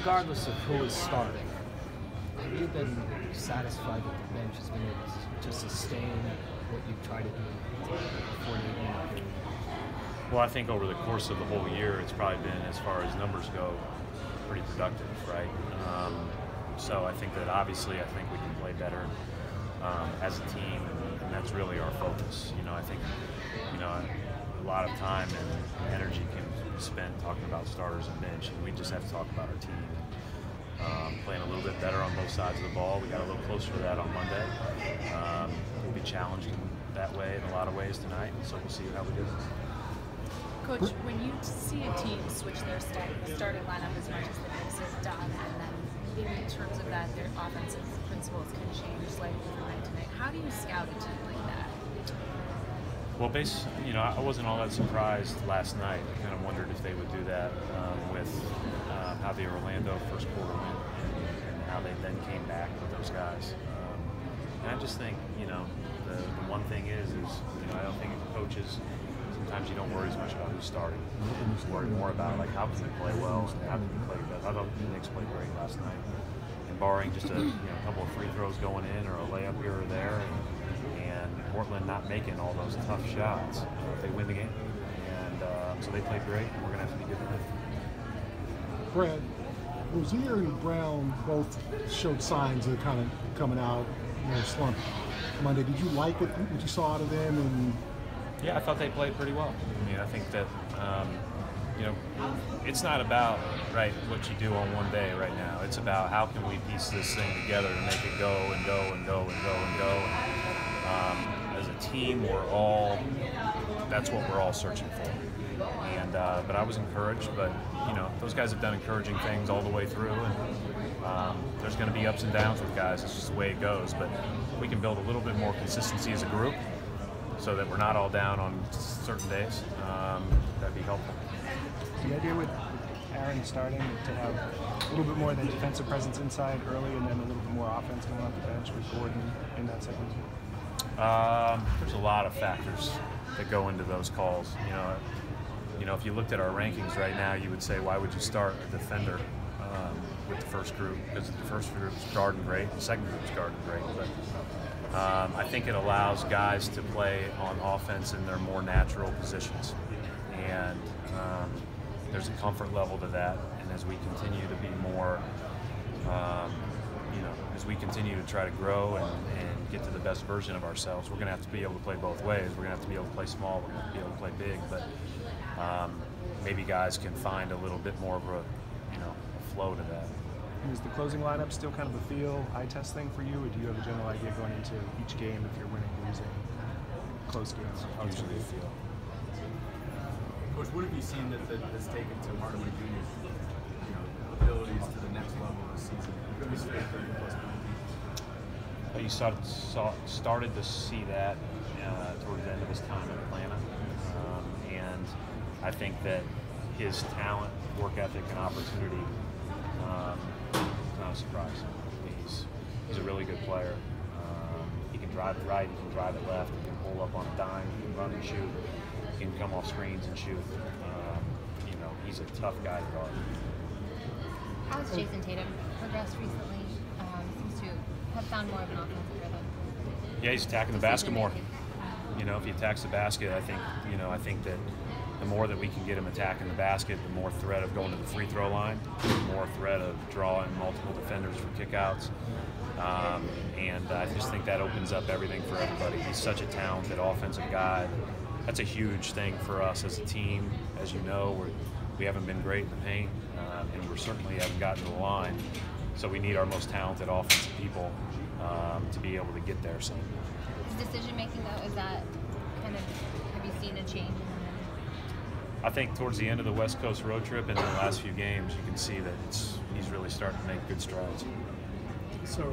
regardless of who is starting, have you been satisfied that the bench has been able to sustain what you try to do before the game? Well, I think over the course of the whole year, it's probably been, as far as numbers go, pretty productive, right? So I think that obviously we can play better as a team, and that's really our focus. I think a lot of time and energy can be spent talking about starters and bench, and we just have to talk about our team. Playing a little bit better on both sides of the ball. We got a little closer to that on Monday. We'll be challenged in that way in a lot of ways tonight, so we'll see how we do. Coach, when you see a team switch their starting lineup as much as the Knicks have done, and then maybe in terms of that, their offensive principles can change slightly from night to night, how do you scout a team like that? Well, I wasn't all that surprised last night. I kind of wondered if they would do that with how the Orlando first quarter went and how they then came back with those guys. And I just think, the one thing is I don't think coaches, sometimes you don't worry as much about who's starting. You just worry more about how can they play well and how can they play better. I thought the Knicks played great last night, and barring just a couple of free throws going in or a layup here or there, and Portland not making all those tough shots, they win the game. And so they played great, and we're going to have to be good tonight. Brad, Rozier and Brown both showed signs of kind of coming out, slump Monday. Did you like what you saw out of them? And yeah, I thought they played pretty well. I think that it's not about what you do on one day right now. It's about how can we piece this thing together to make it go and go and go and go and go. As a team, that's what we're all searching for. And but I was encouraged. But those guys have done encouraging things all the way through, and there's going to be ups and downs with guys. It's just the way it goes. But we can build a little bit more consistency as a group, so that we're not all down on certain days. That'd be helpful. The idea with Aaron starting to have a little bit more of the defensive presence inside early, and then a little bit more offense coming off the bench with Gordon in that second. There's a lot of factors that go into those calls. If you looked at our rankings right now, you would say, why would you start a defender with the first group? Because the first group's guarding great, the second group's guarding great. But I think it allows guys to play on offense in their more natural positions, and there's a comfort level to that. And as we continue to be more, as we continue to try to grow and get to the best version of ourselves, we're going to have to be able to play both ways. We're going to have to be able to play small. We're going to have to be able to play big. But maybe guys can find a little bit more of a flow to that. Is the closing lineup still kind of a feel, eye test thing for you, or do you have a general idea going into each game if you're winning, losing, close games? Usually a feel. Coach, what have you seen that's taken to Martin Jr.'s abilities to the next level this season? You started to see that towards the end of his time in Atlanta, and I think that his talent, work ethic, and opportunity is not a surprise. He's a really good player. He can drive it right, he can drive it left, he can pull up on a dime, he can run and shoot, he can come off screens and shoot. He's a tough guy to guard. How has Jayson Tatum progressed recently? Seems to have found more of an offensive rhythm. Yeah, he's attacking the basket more. If he attacks the basket, I think that the more that we can get him attacking the basket, the more threat of going to the free throw line, the more threat of drawing multiple defenders for kickouts. And I just think that opens up everything for everybody. He's such a talented offensive guy. That's a huge thing for us as a team. As you know, we haven't been great in the paint, and we certainly haven't gotten to the line. So we need our most talented offensive people to be able to get there. So his decision making, though, is that kind of, have you seen a change? I think towards the end of the West Coast road trip and in the last few games, you can see that he's really starting to make good strides. so